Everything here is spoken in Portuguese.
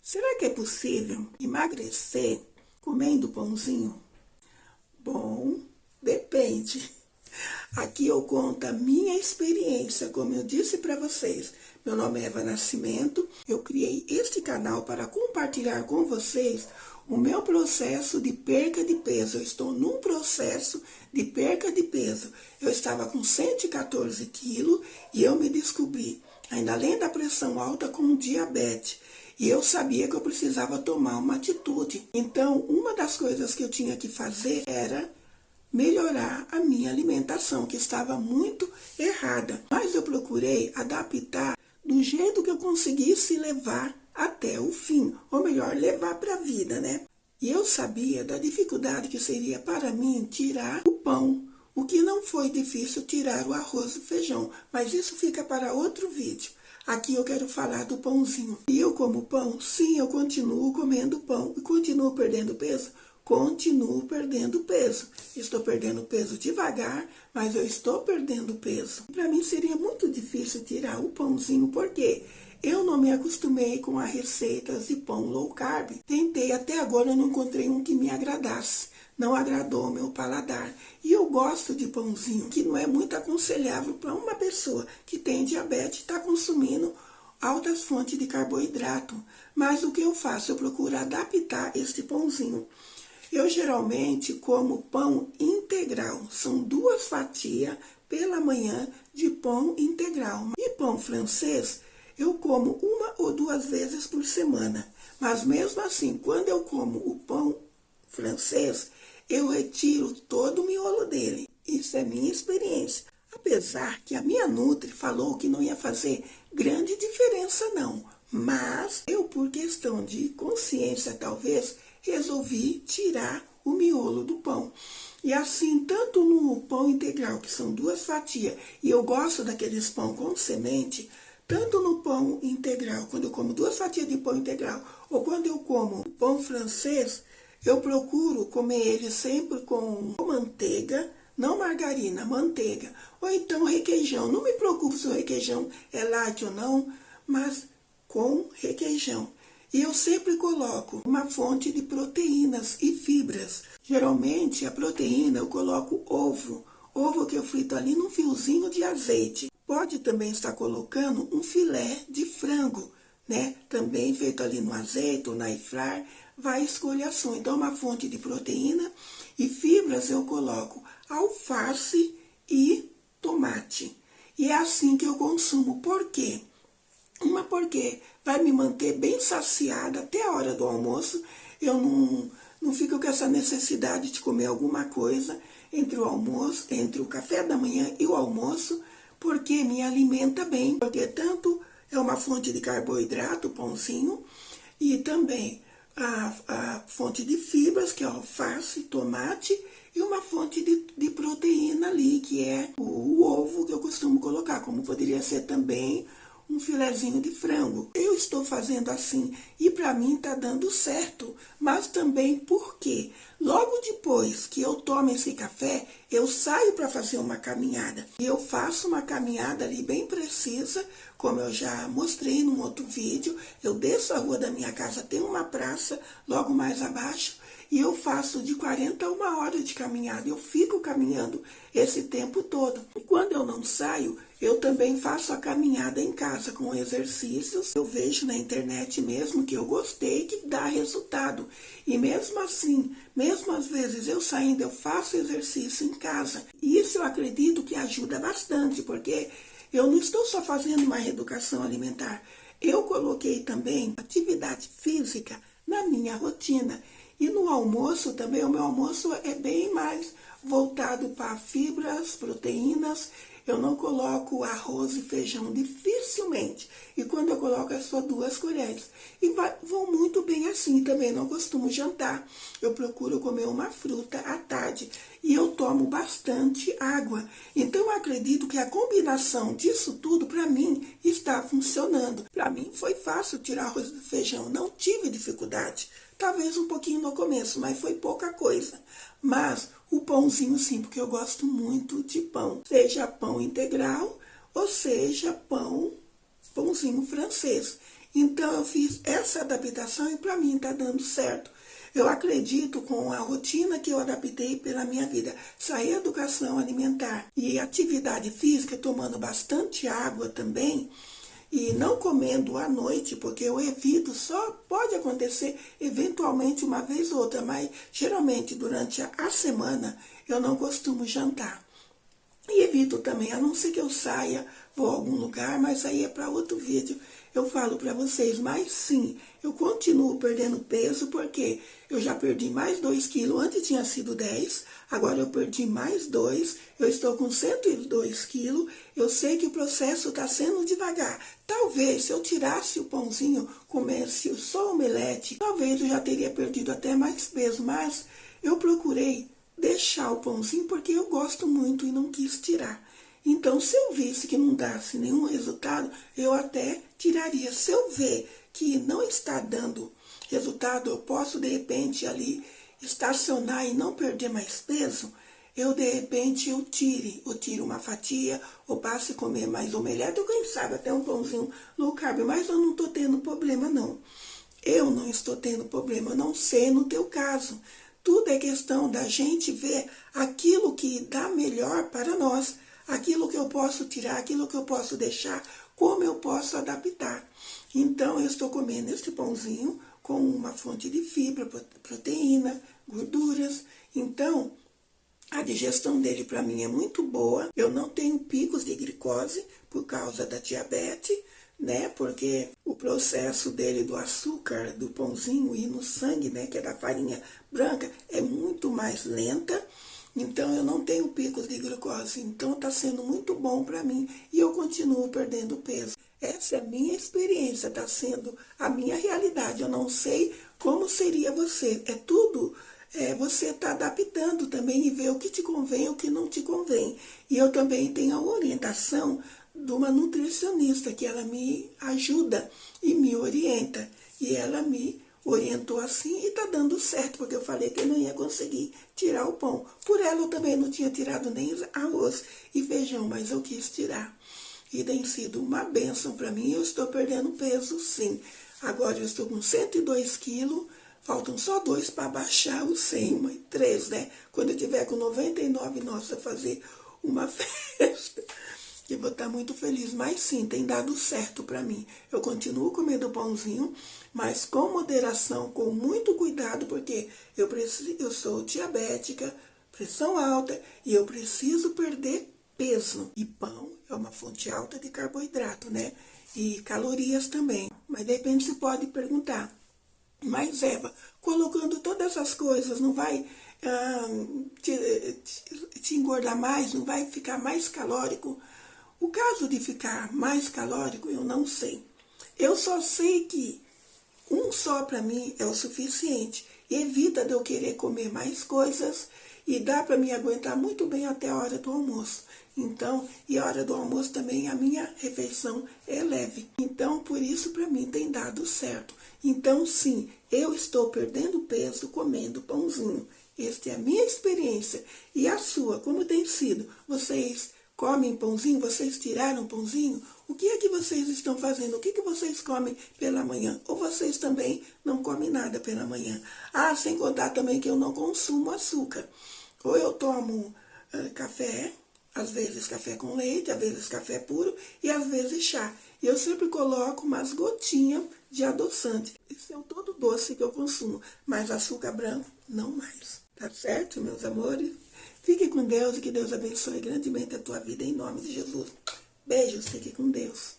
Será que é possível emagrecer comendo pãozinho? Bom, depende. Aqui eu conto a minha experiência, como eu disse para vocês. Meu nome é Eva Nascimento, eu criei este canal para compartilhar com vocês o meu processo de perca de peso. Eu estou num processo de perca de peso. Eu estava com 114 quilos e eu me descobri, ainda além da pressão alta, com diabetes. E eu sabia que eu precisava tomar uma atitude. Então, uma das coisas que eu tinha que fazer era melhorar a minha alimentação, que estava muito errada. Mas eu procurei adaptar do jeito que eu conseguisse levar até o fim, ou melhor, levar para a vida, né? E eu sabia da dificuldade que seria para mim tirar o pão. O que não foi difícil tirar o arroz e feijão, mas isso fica para outro vídeo. Aqui eu quero falar do pãozinho. E eu como pão? Sim, eu continuo comendo pão. E continuo perdendo peso? Continuo perdendo peso. Estou perdendo peso devagar, mas eu estou perdendo peso. Para mim seria muito difícil tirar o pãozinho, porque eu não me acostumei com as receitas de pão low carb. Tentei, até agora eu não encontrei um que me agradasse. Não agradou o meu paladar. E eu gosto de pãozinho, que não é muito aconselhável para uma pessoa que tem diabetes e está consumindo altas fontes de carboidrato. Mas o que eu faço? Eu procuro adaptar este pãozinho. Eu geralmente como pão integral. São 2 fatias pela manhã de pão integral. E pão francês eu como 1 ou 2 vezes por semana. Mas mesmo assim, quando eu como o pão francês, eu retiro todo o miolo dele. Isso é minha experiência. Apesar que a minha Nutri falou que não ia fazer grande diferença não. Mas eu, por questão de consciência talvez, resolvi tirar o miolo do pão. E assim, tanto no pão integral, que são 2 fatias, e eu gosto daqueles pão com semente, tanto no pão integral, quando eu como 2 fatias de pão integral, ou quando eu como pão francês, eu procuro comer ele sempre com manteiga, não margarina, manteiga. Ou então requeijão. Não me preocupo se o requeijão é light ou não, mas com requeijão. E eu sempre coloco uma fonte de proteínas e fibras. Geralmente a proteína eu coloco ovo. Ovo que eu frito ali num fiozinho de azeite. Pode também estar colocando um filé de frango, né? Também feito ali no azeite ou na air fryer. Vai escolher a sua. Então, uma fonte de proteína e fibras eu coloco alface e tomate. E é assim que eu consumo. Por quê? Porque vai me manter bem saciada até a hora do almoço. Eu não fico com essa necessidade de comer alguma coisa entre o almoço, entre o café da manhã e o almoço, porque me alimenta bem. Porque tanto é uma fonte de carboidrato, o pãozinho, e também a fonte de fibras, que é alface, tomate, e uma fonte de proteína ali, que é o ovo que eu costumo colocar, como poderia ser também um filezinho de frango. Eu estou fazendo assim e para mim tá dando certo, mas também porque logo depois que eu tomo esse café, eu saio para fazer uma caminhada. E eu faço uma caminhada ali bem precisa, como eu já mostrei num outro vídeo. Eu desço a rua da minha casa, tem uma praça logo mais abaixo, e eu faço de 40 a 1 hora de caminhada. Eu fico caminhando esse tempo todo. E quando eu não saio, eu também faço a caminhada em casa com exercícios. Eu vejo na internet mesmo que eu gostei, que dá resultado. E mesmo assim, mesmo às vezes eu saindo, eu faço exercício em casa. E isso eu acredito que ajuda bastante, porque eu não estou só fazendo uma reeducação alimentar. Eu coloquei também atividade física na minha rotina. E no almoço também, o meu almoço é bem mais voltado para fibras, proteínas. Eu não coloco arroz e feijão dificilmente. E quando eu coloco é só 2 colheres. E vou muito bem assim também. Não costumo jantar. Eu procuro comer uma fruta à tarde. E eu tomo bastante água. Então eu acredito que a combinação disso tudo para mim está funcionando. Para mim foi fácil tirar arroz e feijão. Não tive dificuldade. Talvez um pouquinho no começo, mas foi pouca coisa. Mas o pãozinho sim, porque eu gosto muito de pão. Seja pão integral ou seja pãozinho francês. Então eu fiz essa adaptação e para mim está dando certo. Eu acredito com a rotina que eu adaptei pela minha vida, sair educação alimentar e atividade física, tomando bastante água também, e não comendo à noite, porque eu evito, só pode acontecer eventualmente uma vez ou outra, mas geralmente durante a semana eu não costumo jantar. E evito também, a não ser que eu saia, vou a algum lugar, mas aí é para outro vídeo. Eu falo para vocês, mas sim, eu continuo perdendo peso, porque eu já perdi mais 2 quilos, antes tinha sido 10, agora eu perdi mais 2, eu estou com 102 quilos, eu sei que o processo está sendo devagar. Talvez, se eu tirasse o pãozinho, comesse só omelete, talvez eu já teria perdido até mais peso, mas eu procurei deixar o pãozinho porque eu gosto muito e não quis tirar. Então, se eu visse que não desse nenhum resultado, eu até tiraria. Se eu ver que não está dando resultado, eu posso, de repente, ali estacionar e não perder mais peso, eu, de repente, eu tiro uma fatia, ou passo a comer mais omelete, ou quem sabe até um pãozinho low carb, mas eu não estou tendo problema, não. Eu não estou tendo problema, eu não sei no teu caso. Tudo é questão da gente ver aquilo que dá melhor para nós, aquilo que eu posso tirar, aquilo que eu posso deixar, como eu posso adaptar. Então, eu estou comendo este pãozinho com uma fonte de fibra, proteína, gorduras. Então, a digestão dele para mim é muito boa. Eu não tenho picos de glicose por causa da diabetes, né? Porque o processo dele do açúcar, do pãozinho ir no sangue, né? Que é da farinha branca, é muito mais lenta. Então eu não tenho picos de glicose. Então está sendo muito bom para mim e eu continuo perdendo peso. Essa é a minha experiência, está sendo a minha realidade. Eu não sei como seria você. É tudo. Você está adaptando também e ver o que te convém e o que não te convém. E eu também tenho a orientação de uma nutricionista, que ela me ajuda e me orienta. E ela me orientou assim e está dando certo, porque eu falei que eu não ia conseguir tirar o pão. Por ela eu também não tinha tirado nem arroz e feijão, mas eu quis tirar. E tem sido uma bênção para mim, eu estou perdendo peso sim. Agora eu estou com 102 quilos, faltam só 2 para baixar os 100, 3, né? Quando eu tiver com 99, nossa, fazer uma festa. Eu vou estar muito feliz, mas sim, tem dado certo para mim. Eu continuo comendo pãozinho, mas com moderação, com muito cuidado, porque eu sou diabética, pressão alta, e eu preciso perder peso. E pão é uma fonte alta de carboidrato, né? E calorias também. Mas de repente você pode perguntar, mas Eva, colocando todas essas coisas, não vai te engordar mais? Não vai ficar mais calórico? O caso de ficar mais calórico, eu não sei. Eu só sei que um só para mim é o suficiente. Evita de eu querer comer mais coisas e dá para me aguentar muito bem até a hora do almoço. Então, e a hora do almoço também a minha refeição é leve. Então, por isso para mim tem dado certo. Então, sim, eu estou perdendo peso comendo pãozinho. Esta é a minha experiência. E a sua, como tem sido? Vocês comem pãozinho? Vocês tiraram pãozinho? O que é que vocês estão fazendo? O que é que vocês comem pela manhã? Ou vocês também não comem nada pela manhã? Ah, sem contar também que eu não consumo açúcar. Ou eu tomo café, às vezes café com leite, às vezes café puro e às vezes chá. E eu sempre coloco umas gotinhas de adoçante. Isso é o todo doce que eu consumo, mas açúcar branco não mais. Tá certo, meus amores? Fique com Deus e que Deus abençoe grandemente a tua vida em nome de Jesus. Beijos, fique com Deus.